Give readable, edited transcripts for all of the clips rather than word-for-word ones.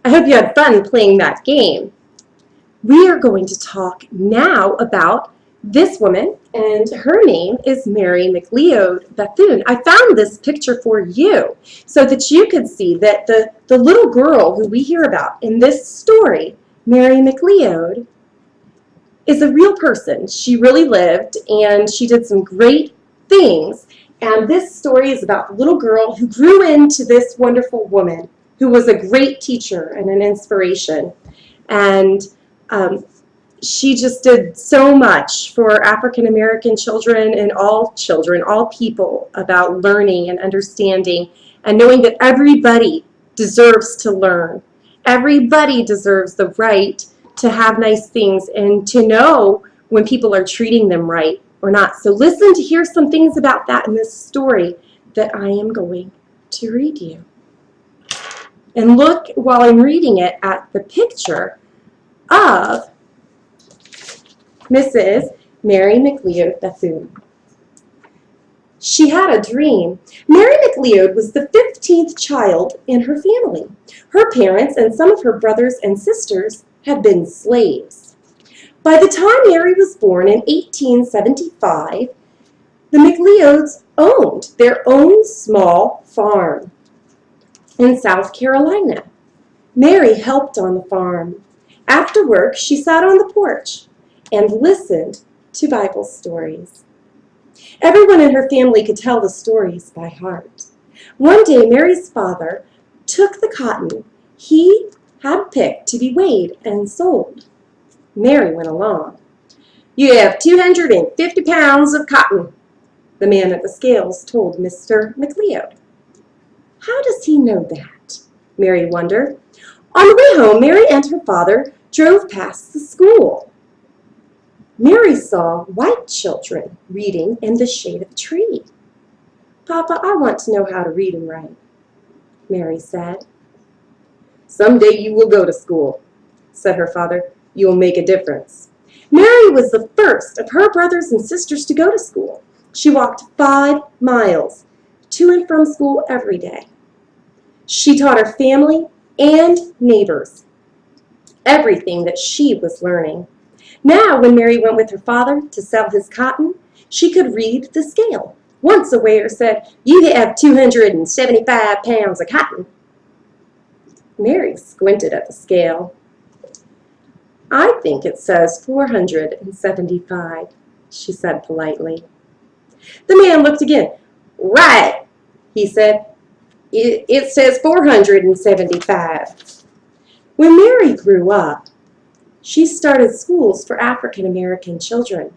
I hope you had fun playing that game. We are going to talk now about this woman, and her name is Mary McLeod Bethune. I found this picture for you so that you could see that the little girl who we hear about in this story, Mary McLeod, is a real person. She really lived, and she did some great things. And this story is about the little girl who grew into this wonderful woman who was a great teacher and an inspiration. And she just did so much for African American children and all people, about learning and understanding and knowing that everybody deserves to learn. Everybody deserves the right to have nice things and to know when people are treating them right or not. So listen to hear some things about that in this story that I am going to read you. And look, while I'm reading it, at the picture of Mrs. Mary McLeod Bethune. She had a dream. Mary McLeod was the 15th child in her family. Her parents and some of her brothers and sisters had been slaves. By the time Mary was born in 1875, the McLeods owned their own small farm in South Carolina. Mary helped on the farm. After work, she sat on the porch and listened to Bible stories. Everyone in her family could tell the stories by heart. One day, Mary's father took the cotton he had picked to be weighed and sold. Mary went along. "You have 250 pounds of cotton," the man at the scales told Mr. McLeod. How does he know that? Mary wondered. On the way home, Mary and her father drove past the school. Mary saw white children reading in the shade of a tree. "Papa, I want to know how to read and write," Mary said. "Someday you will go to school," said her father. "You will make a difference." Mary was the first of her brothers and sisters to go to school. She walked 5 miles to and from school every day. She taught her family and neighbors everything that she was learning. Now, when Mary went with her father to sell his cotton, she could read the scale. Once a weigher said, "You have 275 pounds of cotton." Mary squinted at the scale. "I think it says 475, she said politely. The man looked again. "Right," he said. It says 475. When Mary grew up, she started schools for African American children.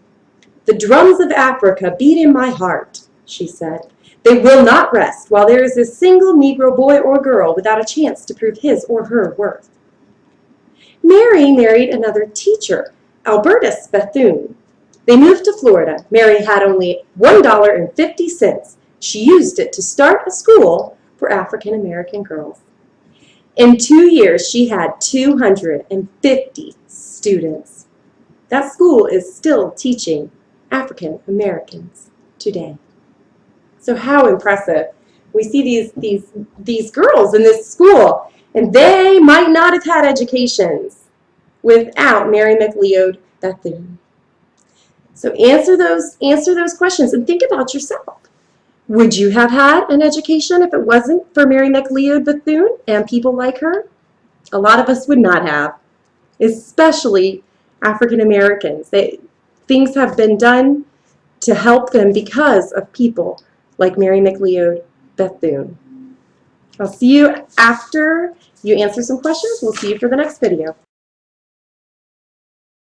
"The drums of Africa beat in my heart," she said. "They will not rest while there is a single Negro boy or girl without a chance to prove his or her worth." Mary married another teacher, Albertus Bethune. They moved to Florida. Mary had only $1.50. She used it to start a school for African American girls. In 2 years, she had 250 students. That school is still teaching African Americans today. So how impressive. We see these girls in this school, and they might not have had educations without Mary McLeod Bethune. So answer those questions and think about yourself. Would you have had an education if it wasn't for Mary McLeod Bethune and people like her? A lot of us would not have, especially African Americans. Things have been done to help them because of people like Mary McLeod Bethune. I'll see you after you answer some questions. We'll see you for the next video.